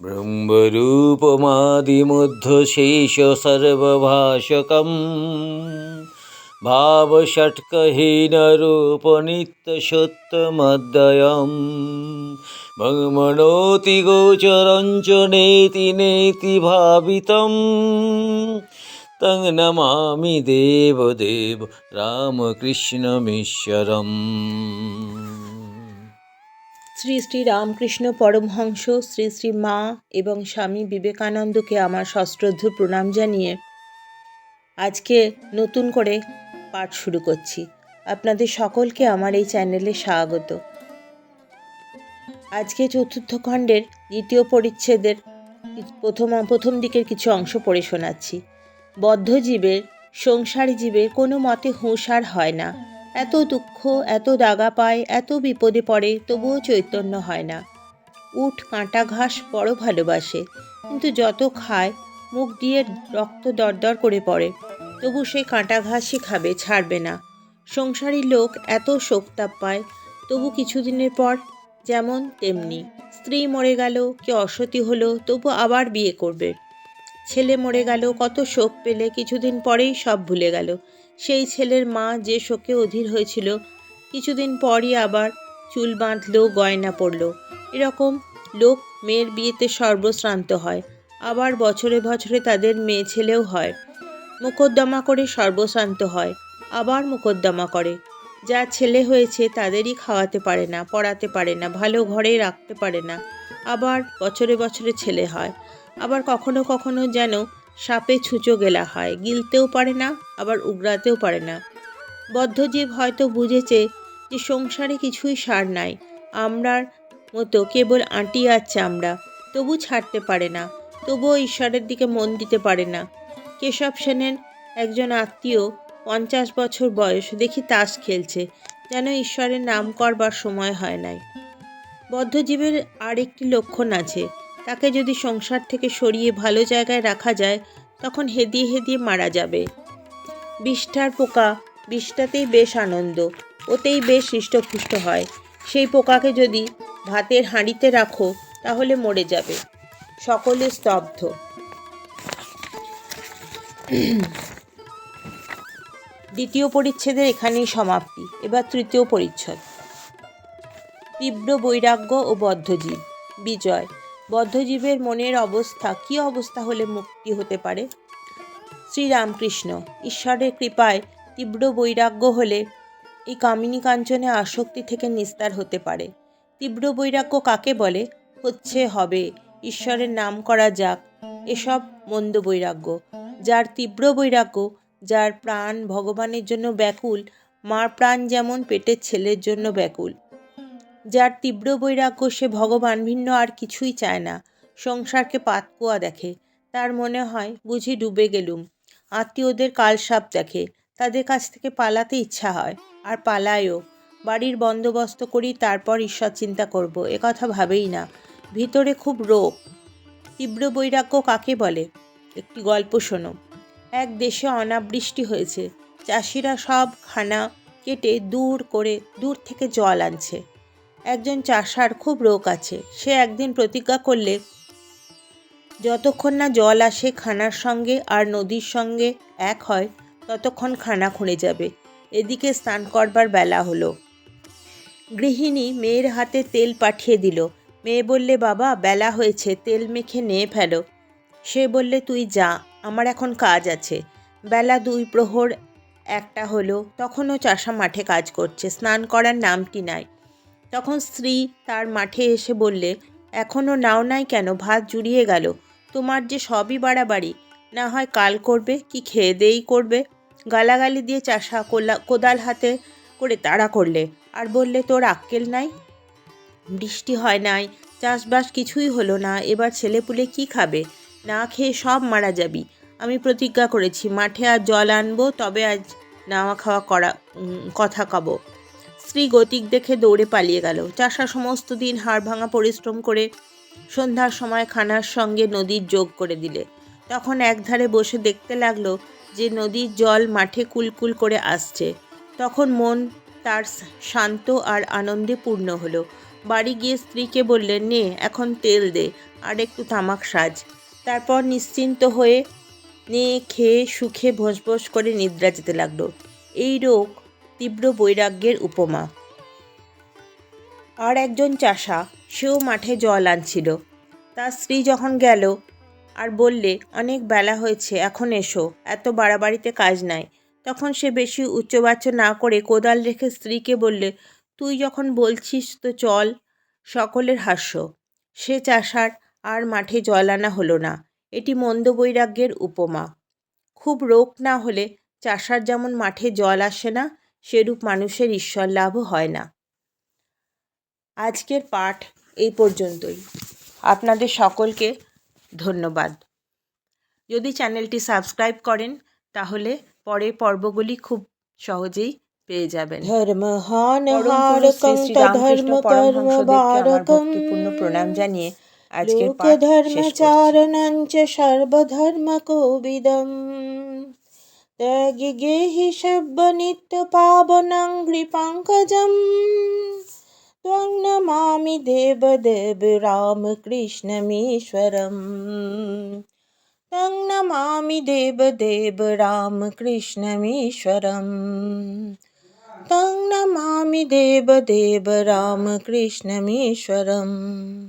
ब्रह्मरूपमादिमध्यशेषसर्वभाषकं भावषट्कहीनरूपनित्यसत्यमद्वयं भगमनोति गोचरं च नेति नेति भावितं तं नमामि देवदेव रामकृष्णमीश्वरम्। শ্রী শ্রী রামকৃষ্ণ পরমহংস শ্রী শ্রী মা এবং স্বামী বিবেকানন্দকে আমার সশ্রদ্ধ প্রণাম জানিয়ে আজকে নতুন করে পাঠ শুরু করছি। আপনাদের সকলকে আমার এই চ্যানেলে স্বাগত। আজকে চতুর্থ খণ্ডের দ্বিতীয় পরিচ্ছেদের প্রথম দিকের কিছু অংশ পড়ে শোনাচ্ছি। বদ্ধজীবের, সংসারী জীবের কোনো মতে হুঁশ আর হয় না। এত দুঃখ, এত দাগা পায়, এত বিপদে পড়ে, তবুও চৈতন্য হয় না। উট কাঁটা ঘাস বড় ভালোবাসে, কিন্তু যত খায় মুখ দিয়ে রক্ত দরদর করে পড়ে, তবু সে কাঁটা ঘাসই খাবে, ছাড়বে না। সংসারী লোক এত শোকতাপ পায়, তবু কিছুদিনের পর যেমন তেমনি। স্ত্রী মরে গেল কি অসতী হলো, তবু আবার বিয়ে করবে। ছেলে মরে গেল, কত শোক পেলে, কিছুদিন পরেই সব ভুলে গেল। সেই ছেলের মা যে শোকে অধীর হয়েছিল, কিছুদিন পরই আবার চুল বাঁধল, গয়না পড়ল। এরকম লোক মেয়ের বিয়েতে সর্বশ্রান্ত হয়, আবার বছরে বছরে তাদের মেয়ে ছেলেও হয়। মোকদ্দমা করে সর্বশ্রান্ত হয়, আবার মোকদ্দমা করে। যা ছেলে হয়েছে তাদেরই খাওয়াতে পারে না, পড়াতে পারে না, ভালো ঘরে রাখতে পারে না, আবার বছরে বছরে ছেলে হয়। আবার কখনো কখনো যেন সাপে ছুঁচো গেলা হয়, গিলতেও পারে না, আবার উগরাতেও পারে না। বদ্ধজীব হয়তো বুঝেছে যে সংসারে কিছুই সার নাই, আমরার মতো কেবল আঁটি আর চামড়া, তবু ছাড়তে পারে না, তবুও ঈশ্বরের দিকে মন দিতে পারে না। কেশব সেনের একজন আত্মীয়, 50 বছর বয়স, দেখি তাস খেলছে, যেন ঈশ্বরের নাম করবার সময় হয় নাই। বদ্ধজীবের আর একটি লক্ষণ আছে, তাকে যদি সংসার থেকে সরিয়ে ভালো জায়গায় রাখা যায়, তখন হেদিয়ে হেদিয়ে মারা যাবে। বিষ্ঠার পোকা, বিষ্ঠাতেই বেশ আনন্দ, ওতেই বেশ হৃষ্টপুষ্ট হয়। সেই পোকাকে যদি ভাতের হাঁড়িতে রাখো, তাহলে মরে যাবে। সকলে স্তব্ধ। দ্বিতীয় পরিচ্ছেদের এখানেই সমাপ্তি। এবার তৃতীয় পরিচ্ছদ। তীব্র বৈরাগ্য ও বদ্ধজীব। বিজয়। বদ্ধজীবের মনের অবস্থা, কী অবস্থা হলে মুক্তি হতে পারে? শ্রীরামকৃষ্ণ। ঈশ্বরের কৃপায় তীব্র বৈরাগ্য হলে এই কামিনী কাঞ্চনে আসক্তি থেকে নিস্তার হতে পারে। তীব্র বৈরাগ্য কাকে বলে? হচ্ছে, হবে, ঈশ্বরের নাম করা যাক, এসব মন্দ বৈরাগ্য। যার তীব্র বৈরাগ্য, যার প্রাণ ভগবানের জন্য ব্যাকুল, মার প্রাণ যেমন পেটের ছেলের জন্য ব্যাকুল। যার তীব্র বৈরাগ্য, সে ভগবান ভিন্ন আর কিছুই চায় না, সংসারকে পাতকুয়া দেখে, তার মনে হয় বুঝি ডুবে গেলুম। আত্মীয়দের কালসাপ দেখে, তাদের কাছ থেকে পালাতে ইচ্ছা হয়, আর পালায়ও। বাড়ির বন্দোবস্ত করি, তারপর ঈশ্বর চিন্তা করব, একথা ভাবেই না, ভিতরে খুব রোগ। তীব্র বৈরাগ্য কাকে বলে? একটি গল্প শোনো। এক দেশে অনাবৃষ্টি হয়েছে, চাষিরা সব খানা কেটে দূর থেকে জল আনছে। একজন চাষার খুব রোগ আছে, সে একদিন প্রতিজ্ঞা করলে যতক্ষণ না জল আসে খানার সঙ্গে আর নদীর সঙ্গে এক হয়, ততক্ষণ খানা খুঁড়ে যাবে। এদিকে স্নান করবার বেলা হলো। গৃহিণী মেয়ের হাতে তেল পাঠিয়ে দিল। মেয়ে বললে, বাবা, বেলা হয়েছে, তেল মেখে নিয়ে ফেলো। সে বললে, তুই যা, আমার এখন কাজ আছে। বেলা 2 প্রহর 1টা হলো, তখনও চাষা মাঠে কাজ করছে, স্নান করার নামটি নাই। তখন স্ত্রী তার মাঠে এসে বললে, এখনও নাও নাই কেন? ভাত জুড়িয়ে গেল। তোমার যে সবই বাড়াবাড়ি, না হয় কাল করবে, কি খেয়ে দেই করবে। গালাগালি দিয়ে চাষা কোদাল হাতে করে তাড়া করলে, আর বললে, তোর আক্কেল নাই? বৃষ্টি হয় নাই, চাষবাস কিছুই হলো না, এবার ছেলেপুলে কি খাবে? না খেয়ে সব মারা যাবি। আমি প্রতিজ্ঞা করেছি, মাঠে আর জল আনবো, তবে আজ নাওয়া খাওয়া কথা কব। স্ত্রী গতিক দেখে দৌড়ে পালিয়ে গেল। চাষা সমস্ত দিন হাড় ভাঙা পরিশ্রম করে সন্ধ্যার সময় খানার সঙ্গে নদীর যোগ করে দিলে। তখন একধারে বসে দেখতে লাগলো যে নদীর জল মাঠে কুলকুল করে আসছে। তখন মন তার শান্ত আর আনন্দে পূর্ণ হলো। বাড়ি গিয়ে স্ত্রীকে বললেন, নে এখন তেল দে, আর একটু তামাক সাজ, তারপর নিশ্চিন্ত হয়ে নিয়ে খেয়ে সুখে ভোঁস করে নিদ্রা যেতে লাগলো। এই রোগ তীব্র বৈরাগ্যের উপমা। আর একজন চাষা, সেও মাঠে জল আনছিল। তার স্ত্রী যখন গেল আর বললে, অনেক বেলা হয়েছে, এখন এসো, এত বাড়াবাড়িতে কাজ নাই, তখন সে বেশি উচ্চবাচ্য না করে কোদাল রেখে স্ত্রীকে বললে, তুই যখন বলছিস তো চল। সকলের হাস্য। সে চাষার আর মাঠে জল আনা হলো না। এটি মন্দ বৈরাগ্যের উপমা। খুব রোগ না হলে চাষার যেমন মাঠে জল আসে না, সেরূপ মানুষের ঈশ্বর লাভও হয় না। আজকের পাঠ এই পর্যন্তই। আপনাদের সকলকে ধন্যবাদ। যদি চ্যানেলটি সাবস্ক্রাইব করেন তাহলে পরের পর্বগুলি খুব সহজেই পেয়ে যাবেন। ধর্মহান পরম পুরুষ শ্রী শ্রী রামকৃষ্ণ পরমহংসদেবকে আমার ভক্তিপূর্ণ প্রণাম জানিয়ে আজকের পাঠ শেষ করছি। লোকধর্মচারণঞ্চ সর্বধর্মকোবিদম ত্যাগি গেহি সব্য নিত্য পাবনং কৃপাঙ্কজম ত্বং নমামি দেবদেব রামকৃষ্ণমীশ্বরম तं नमामि देवदेव रामकृष्णमीश्वरम् तं नमामि देवदेव रामकृष्णमीश्वरम्।